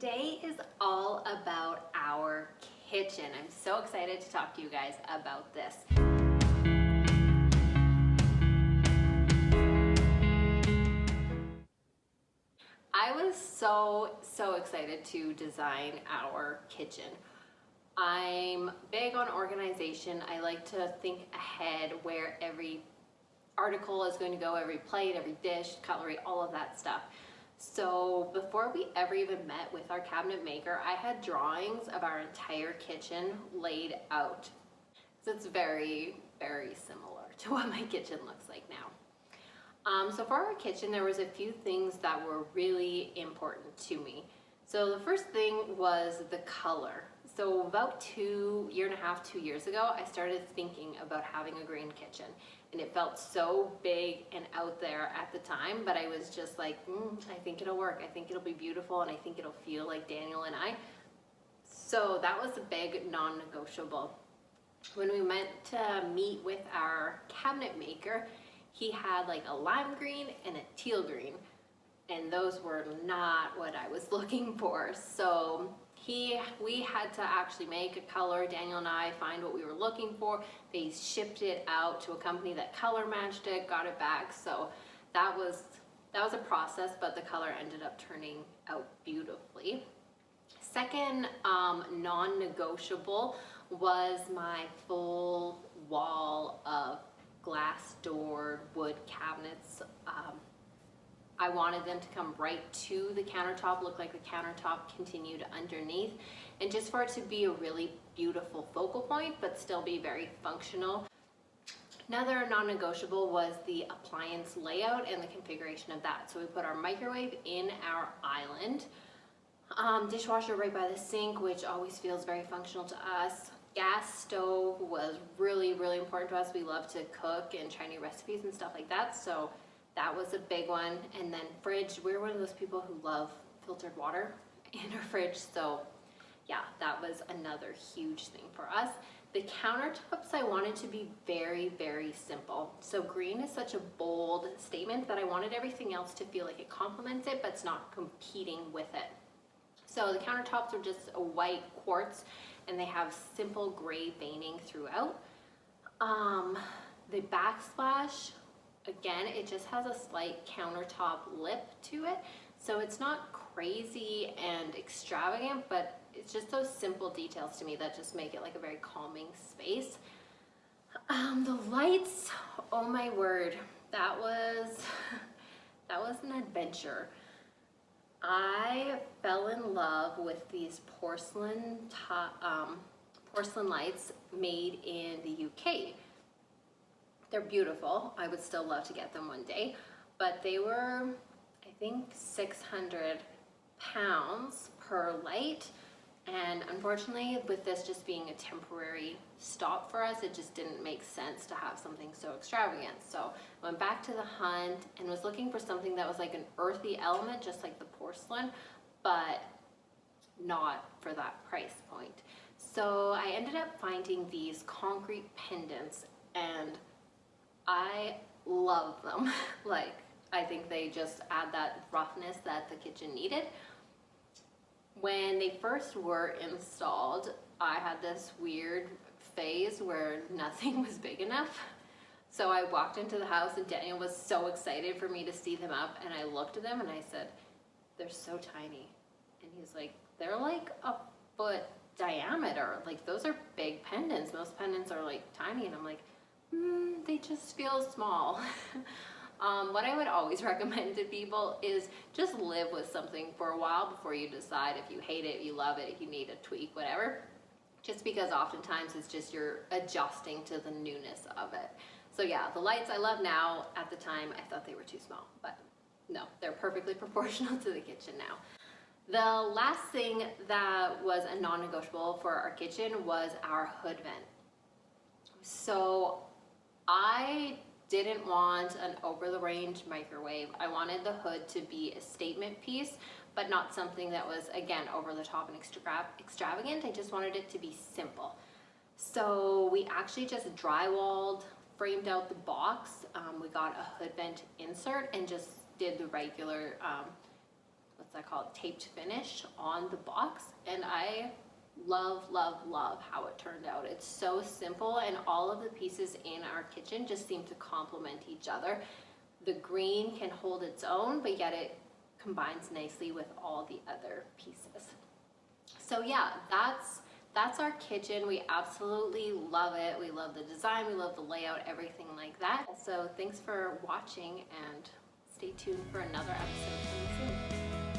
today is all about our kitchen. I'm so excited to talk to you guys about this. I was so excited to design our kitchen. I'm big on organization. I like to think ahead where every article is going to go, every plate, every dish, cutlery, all of that stuff. So before we ever even met with our cabinet maker, I had drawings of our entire kitchen laid out. So it's very similar to what my kitchen looks like now. So for our kitchen, there was a few things that were really important to me. So the first thing was the color. So about 2 years and a half, 2 years ago, I started thinking about having a green kitchen. And it felt so big and out there at the time, but I was just like, I think it'll work. I think it'll be beautiful, and I think it'll feel like Daniel and I. So that was a big non-negotiable. When we went to meet with our cabinet maker, he had like a lime green and a teal green, and those were not what I was looking for. So we had to actually make a color. Daniel and I find what we were looking for. They shipped it out to a company that color matched it, got it back. So that was a process, but the color ended up turning out beautifully. Second non-negotiable was my full wall of glass door wood cabinets. I wanted them to come right to the countertop, look like the countertop continued underneath, and just for it to be a really beautiful focal point, but still be very functional. Another non-negotiable was the appliance layout and the configuration of that. So we put our microwave in our island, dishwasher right by the sink, which always feels very functional to us. Gas stove was really important to us. We love to cook and try new recipes and stuff like that, so that was a big one. And then fridge, we're one of those people who love filtered water in our fridge, so yeah, that was another huge thing for us. The countertops I wanted to be very simple. So green is such a bold statement that I wanted everything else to feel like it complements it, but it's not competing with it. So the countertops are just a white quartz, and they have simple gray veining throughout. The backsplash, again, it just has a slight countertop lip to it. So it's not crazy and extravagant, but it's just those simple details to me that just make it like a very calming space. The lights, oh my word, that was an adventure. I fell in love with these porcelain lights made in the UK. They're beautiful. I would still love to get them one day, but they were, I think, 600 pounds per light. And unfortunately, with this just being a temporary stop for us, it just didn't make sense to have something so extravagant. So I went back to the hunt and was looking for something that was like an earthy element, just like the porcelain, but not for that price point. So I ended up finding these concrete pendants, and I love them. Like, I think they just add that roughness that the kitchen needed. When they first were installed, I had this weird phase where nothing was big enough. So I walked into the house and Daniel was so excited for me to see them up, and I looked at them and I said, they're so tiny. And he's like, they're like a foot diameter. Like, those are big pendants. Most pendants are like tiny. And I'm like, they just feel small. What I would always recommend to people is just live with something for a while before you decide if you hate it, if you love it, if you need a tweak, whatever. Just because oftentimes it's just you're adjusting to the newness of it. So yeah, the lights I love now. At the time, I thought they were too small, but no, they're perfectly proportional to the kitchen now. The last thing that was a non-negotiable for our kitchen was our hood vent. So I didn't want an over-the-range microwave. I wanted the hood to be a statement piece, but not something that was, again, over the top and extravagant. I just wanted it to be simple. So we actually just drywalled, framed out the box. We got a hood vent insert and just did the regular what's that called, taped finish on the box, and I love, love, love how it turned out. It's so simple, and all of the pieces in our kitchen just seem to complement each other. The green can hold its own, but yet it combines nicely with all the other pieces. So yeah, that's our kitchen. We absolutely love it. We love the design, we love the layout, everything like that. So thanks for watching, and stay tuned for another episode coming soon.